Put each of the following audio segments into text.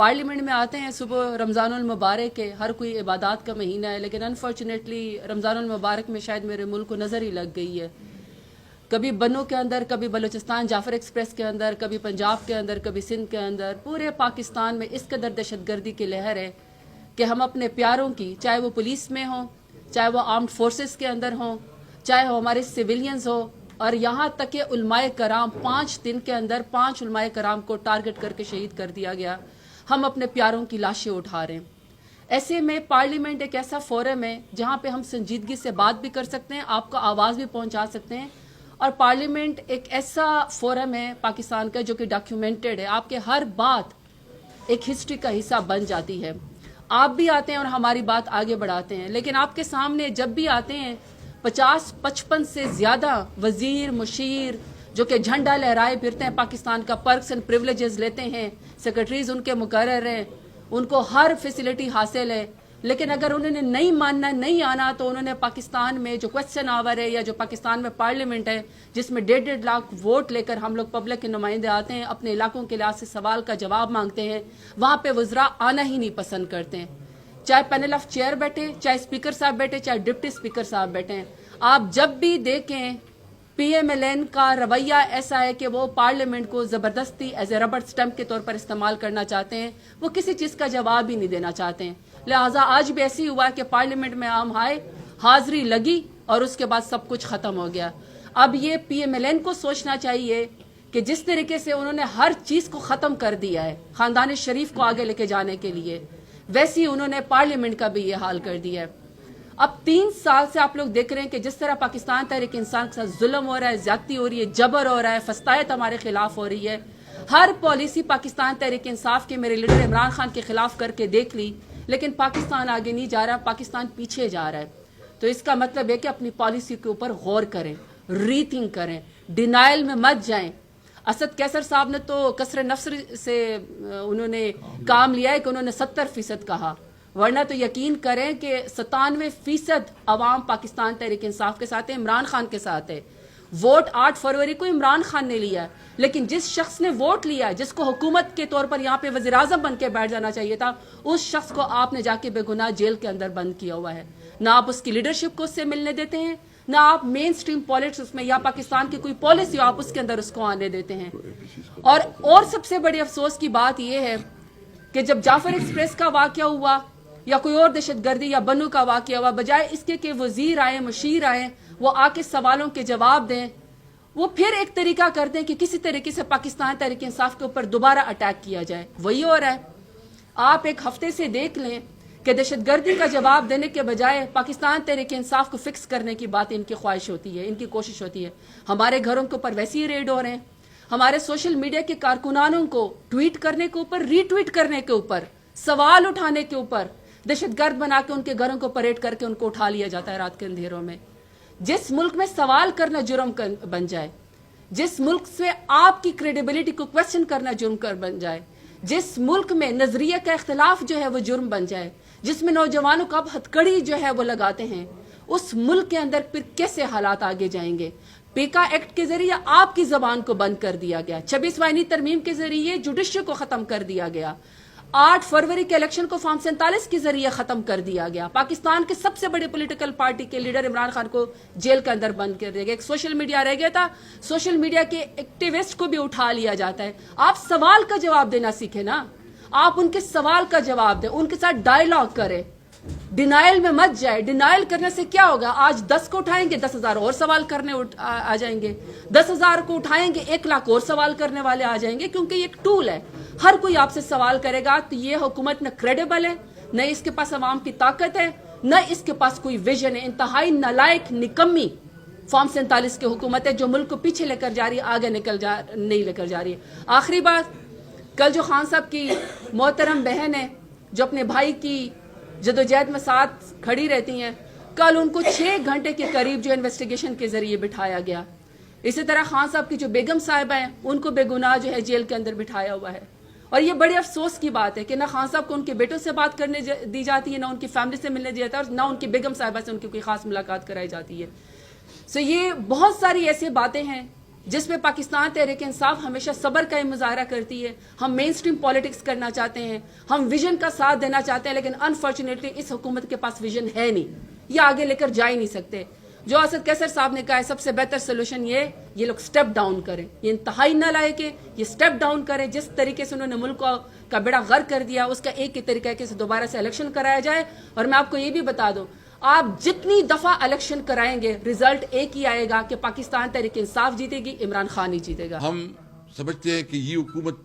Parliament में आते हैं सुबह रमज़ानुल मुबारक है, हर कोई इबादत का महीना है, लेकिन अनफॉर्चुनेटली रमज़ानुल मुबारक में शायद मेरे मुल्क को नज़र ही लग गई है। कभी बन्नू के अंदर, कभी बलूचिस्तान जाफर एक्सप्रेस के अंदर, कभी पंजाब के अंदर, कभी सिंध के अंदर, पूरे पाकिस्तान में इस कदर दहशतगर्दी की लहर है कि हम अपने प्यारों की, चाहे वो पुलिस में हो, चाहे वो आर्म्ड फोर्सेस के अंदर हो, चाहे वो हमारे सिविलियंस हो, और यहाँ तक कि उलमाए कराम 5 दिन के अंदर 5 उलमाए कराम को टारगेट करके शहीद कर दिया गया। हम अपने प्यारों की लाशें उठा रहे हैं। ऐसे में पार्लियामेंट एक ऐसा फोरम है जहाँ पे हम संजीदगी से बात भी कर सकते हैं, आपको आवाज़ भी पहुँचा सकते हैं। और पार्लियामेंट एक ऐसा फोरम है पाकिस्तान का जो कि डॉक्यूमेंटेड है, आपके हर बात एक हिस्ट्री का हिस्सा बन जाती है। आप भी आते हैं और हमारी बात आगे बढ़ाते हैं, लेकिन आपके सामने जब भी आते हैं 50-55 से ज़्यादा वजीर मुशीर जो कि झंडा लहराए फिरते हैं, पाकिस्तान का पर्क्स एंड प्रिविलेजेस लेते हैं, सेक्रेटरीज उनके मुकर्रर हैं, उनको हर फैसिलिटी हासिल है, लेकिन अगर उन्होंने नहीं मानना, नहीं आना, तो उन्होंने पाकिस्तान में जो क्वेश्चन आवर है या जो पाकिस्तान में पार्लियामेंट है जिसमें 1.5 लाख वोट लेकर हम लोग पब्लिक के नुमाइंदे आते हैं, अपने इलाकों के लिहाज से सवाल का जवाब मांगते हैं, वहाँ पे वज़रा आना ही नहीं पसंद करते हैं। चाहे पैनल ऑफ चेयर बैठे, चाहे स्पीकर साहब बैठे, चाहे डिप्टी स्पीकर साहब बैठे हैं, आप जब भी देखें PMLN का रवैया ऐसा है कि वो पार्लियामेंट को ज़बरदस्ती एज ए रबर स्टम्प के तौर पर इस्तेमाल करना चाहते हैं, वो किसी चीज़ का जवाब ही नहीं देना चाहते हैं। लिहाजा आज भी ऐसी हुआ कि पार्लियामेंट में आम आए, हाजिरी लगी और उसके बाद सब कुछ ख़त्म हो गया। अब ये PMLN को सोचना चाहिए कि जिस तरीके से उन्होंने हर चीज़ को ख़त्म कर दिया है ख़ानदान शरीफ को आगे लेके जाने के लिए, वैसे ही उन्होंने पार्लियामेंट का भी ये हाल कर दिया है। अब 3 साल से आप लोग देख रहे हैं कि जिस तरह पाकिस्तान तहरीक इंसान के साथ जुल्म हो रहा है, ज्यादती हो रही है, जबर हो रहा है, फस्तायत हमारे खिलाफ हो रही है। हर पॉलिसी पाकिस्तान तहरीक इंसाफ के मेरे लीडर इमरान खान के खिलाफ करके देख ली, लेकिन पाकिस्तान आगे नहीं जा रहा, पाकिस्तान पीछे जा रहा है। तो इसका मतलब है कि अपनी पॉलिसी के ऊपर गौर करें, रीथिंक करें, डिनाइल में मत जाएं। असद कैसर साहब ने तो कसर नफ्स से उन्होंने काम लिया है कि उन्होंने 70% कहा, वरना तो यकीन करें कि 97% अवाम पाकिस्तान तहरीक इंसाफ के साथ है, इमरान खान के साथ है। वोट 8 फरवरी को इमरान खान ने लिया, लेकिन जिस शख्स ने वोट लिया, जिसको हुकूमत के तौर पर यहाँ पे वज़ीर आज़म बन के बैठ जाना चाहिए था, उस शख्स को आपने जाके बेगुनाह जेल के अंदर बंद किया हुआ है। ना आप उसकी लीडरशिप को उससे मिलने देते हैं, ना आप मेन स्ट्रीम पॉलिटिक्स में या पाकिस्तान की कोई पॉलिसी आप उसके अंदर उसको आने देते हैं। और सबसे बड़ी अफसोस की बात यह है कि जब जाफर एक्सप्रेस का वाक़या हुआ या कोई और दहशतगर्दी या बन्नू का वाक़या हुआ, बजाय इसके कि वजीर आए, मुशीर आए, वो आके सवालों के जवाब दें, वो फिर एक तरीका करते हैं कि किसी तरीके से पाकिस्तान तहरीक इंसाफ के ऊपर दोबारा अटैक किया जाए। वही हो रहा है। आप एक हफ्ते से देख लें कि दहशतगर्दी का जवाब देने के बजाय पाकिस्तान तहरीक इंसाफ को फिक्स करने की बात इनकी ख्वाहिश होती है, इनकी कोशिश होती है। हमारे घरों के ऊपर वैसे ही रेड हो रहे हैं, हमारे सोशल मीडिया के कारकुनानों को ट्वीट करने के ऊपर, रीट्वीट करने के ऊपर, सवाल उठाने के ऊपर दहशतगर्द बना के उनके घरों को परेड करके उनको उठा लिया जाता है रात के अंधेरों में। जिस मुल्क में सवाल करना जुर्म बन जाए, जिस मुल्क से आपकी क्रेडिबिलिटी को क्वेश्चन करना जुर्म बन जाए, जिस मुल्क में नजरिए का इख्तिलाफ जो है वो जुर्म बन जाए, जिसमें नौजवानों को अब हथकड़ी जो है वो लगाते हैं, उस मुल्क के अंदर फिर कैसे हालात आगे जाएंगे। पीका एक्ट के जरिए आपकी जबान को बंद कर दिया गया, 26 आईनी तरमीम के जरिए जुडिशरी को खत्म कर दिया गया, 8 फरवरी के इलेक्शन को फॉर्म 47 के जरिए खत्म कर दिया गया, पाकिस्तान के सबसे बड़े पॉलिटिकल पार्टी के लीडर इमरान खान को जेल के अंदर बंद कर दिया गया। एक सोशल मीडिया रह गया था, सोशल मीडिया के एक्टिविस्ट को भी उठा लिया जाता है। आप सवाल का जवाब देना सीखे ना, आप उनके सवाल का जवाब दें, उनके साथ डायलॉग करें, डिनाइल में मत जाए। डिनाइल करने से क्या होगा, आज 10 को उठाएंगे 10,000 और सवाल करने आ जाएंगे, 10,000 को उठाएंगे 1 लाख और सवाल करने वाले आ जाएंगे, क्योंकि ये एक टूल है, हर कोई आपसे सवाल करेगा। तो ये हुकूमत न क्रेडिबल है, न इसके पास अवाम की ताकत है, न इसके पास कोई विजन है। इंतहाई नालायक, निकम्मी फॉर्म 47 की हुकूमत है जो मुल्क को पीछे लेकर जा रही है, आगे नहीं लेकर जा रही है। आखिरी बात, कल जो खान साहब की मोहतरम बहन है जो अपने भाई की जदोजहद में साथ खड़ी रहती हैं, कल उनको 6 घंटे के करीब जो इन्वेस्टिगेशन के जरिए बिठाया गया। इसी तरह खान साहब की जो बेगम साहिबा हैं उनको बेगुनाह जो है जेल के अंदर बिठाया हुआ है। और ये बड़े अफसोस की बात है कि ना खान साहब को उनके बेटों से बात करने दी जाती है, ना उनकी फैमिली से मिलने दिया जाता है, और ना उनकी बेगम साहिबा से उनकी कोई खास मुलाकात कराई जाती है। सो ये बहुत सारी ऐसी बातें हैं جس پہ پاکستان تحریک انصاف ہمیشہ صبر کا مظاہرہ کرتی ہے. ہم مین سٹریم پالیٹکس کرنا چاہتے ہیں, ہم ویژن کا ساتھ دینا چاہتے ہیں, لیکن انفارچونیٹلی اس حکومت کے پاس ویژن ہے نہیں, یہ آگے لے کر جا ہی نہیں سکتے. جو اسد کیسر صاحب نے کہا ہے سب سے بہتر سولوشن یہ لوگ سٹیپ ڈاؤن کریں. یہ انتہائی نالائق ہے, یہ سٹیپ ڈاؤن کریں. جس طریقے سے انہوں نے ملک کا بیڑا غرق کر دیا, اس کا ایک ہی طریقہ سے دوبارہ سے الیکشن کرایا جائے. اور میں آپ کو یہ بھی بتا دوں, آپ جتنی دفعہ الیکشن کرائیں گے رزلٹ ایک ہی آئے گا کہ پاکستان تحریک انصاف جیتے گی, عمران خان ہی جیتے گا. ہم سمجھتے ہیں کہ یہ حکومت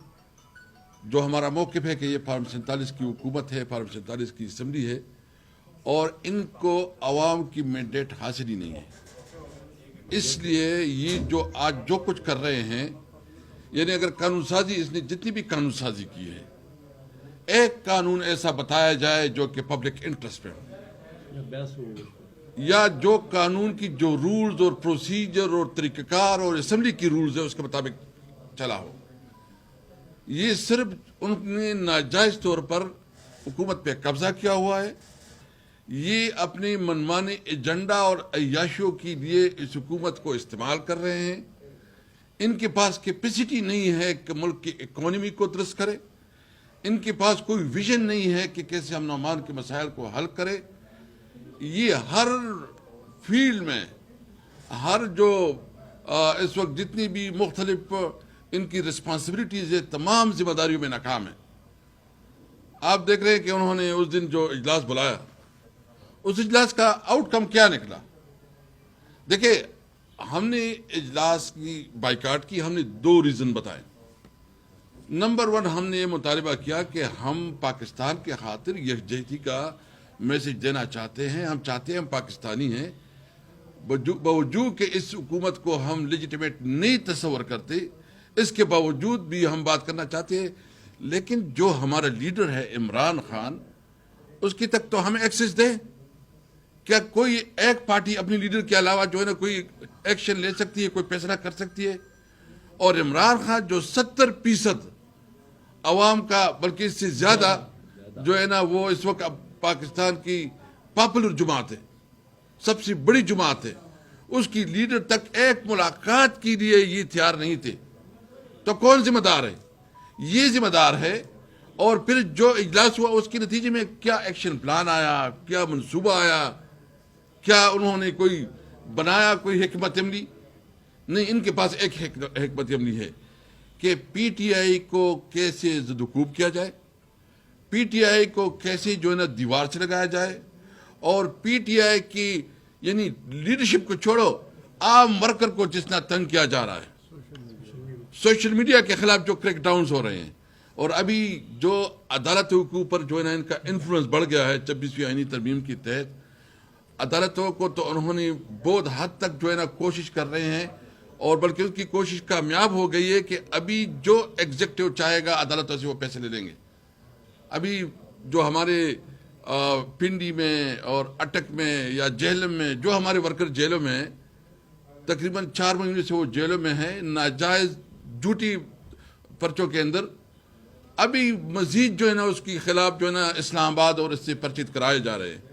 جو ہمارا موقف ہے کہ یہ فارم 47 کی حکومت ہے, فارم 47 کی اسمبلی ہے, اور ان کو عوام کی مینڈیٹ حاصل ہی نہیں ہے. اس لیے یہ جو آج جو کچھ کر رہے ہیں, یعنی اگر قانون سازی اس نے جتنی بھی قانون سازی کی ہے, ایک قانون ایسا بتایا جائے جو کہ پبلک انٹرسٹ پہ ہو, یا جو قانون کی جو رولز اور پروسیجر اور طریقہ کار اور اسمبلی کی رولز ہے اس کے مطابق چلا ہو. یہ صرف ان نے ناجائز طور پر حکومت پہ قبضہ کیا ہوا ہے. یہ اپنی منمانی ایجنڈا اور عیاشیوں کے لیے اس حکومت کو استعمال کر رہے ہیں. ان کے پاس کیپیسٹی نہیں ہے کہ ملک کی اکانومی کو درست کرے. ان کے پاس کوئی ویژن نہیں ہے کہ کیسے امن و امان کے مسائل کو حل کرے. یہ ہر فیلڈ میں, ہر جو اس وقت جتنی بھی مختلف ان کی رسپانسبلٹیز ہے, تمام ذمہ داریوں میں ناکام ہے. آپ دیکھ رہے ہیں کہ انہوں نے اس دن جو اجلاس بلایا, اس اجلاس کا آؤٹ کم کیا نکلا. دیکھیں, ہم نے اجلاس کی بائیکاٹ کی, ہم نے 2 ریزن بتائے. نمبر 1, ہم نے یہ مطالبہ کیا کہ ہم پاکستان کے خاطر یکجہتی کا میسج دینا چاہتے ہیں. ہم چاہتے ہیں, ہم پاکستانی ہیں, باوجود کہ اس حکومت کو ہم لیجیٹیمیٹ نہیں تصور کرتے, اس کے باوجود بھی ہم بات کرنا چاہتے ہیں. لیکن جو ہمارا لیڈر ہے عمران خان, اس کی تک تو ہمیں ایکسس دیں. کیا کوئی ایک پارٹی اپنی لیڈر کے علاوہ جو ہے نا کوئی ایکشن لے سکتی ہے, کوئی فیصلہ کر سکتی ہے؟ اور عمران خان جو 70% عوام کا, بلکہ اس سے زیادہ جو ہے نا, وہ اس وقت پاکستان کی پاپولر جماعت ہے, سب سے بڑی جماعت ہے, اس کی لیڈر تک ایک ملاقات کے لیے یہ تیار نہیں تھے. تو کون ذمہ دار ہے؟ یہ ذمہ دار ہے. اور پھر جو اجلاس ہوا اس کے نتیجے میں کیا ایکشن پلان آیا, کیا منصوبہ آیا, کیا انہوں نے کوئی بنایا کوئی حکمت عملی؟ نہیں. ان کے پاس ایک حکمت عملی ہے کہ پی ٹی آئی کو کیسے زدوکوب کیا جائے, پی ٹی آئی کو کیسے جو ہے نا دیوار سے لگایا جائے, اور پی ٹی آئی کی یعنی لیڈرشپ کو چھوڑو, عام ورکر کو جس طرح تنگ کیا جا رہا ہے, سوشل میڈیا کے خلاف جو کریک ڈاؤنز ہو رہے ہیں, اور ابھی جو عدالتوں کے اوپر جو ہے نا ان کا انفلوئنس بڑھ گیا ہے 26ویں آئینی ترمیم کے تحت. عدالتوں کو تو انہوں نے بہت حد تک جو ہے نا کوشش کر رہے ہیں, اور بلکہ ان کی کوشش کامیاب ہو گئی ہے کہ ابھی جو ایگزیکٹو چاہے گا عدالتوں سے وہ پیسے لے لیں گے. ابھی جو ہمارے پنڈی میں اور اٹک میں یا جہلم میں جو ہمارے ورکر جیلوں میں, تقریباً 4 مہینے سے وہ جیلوں میں ہیں ناجائز جھوٹی پرچوں کے اندر. ابھی مزید جو ہے نا اس کے خلاف جو ہے نا اسلام آباد اور اس سے پرچت کرائے جا رہے ہیں.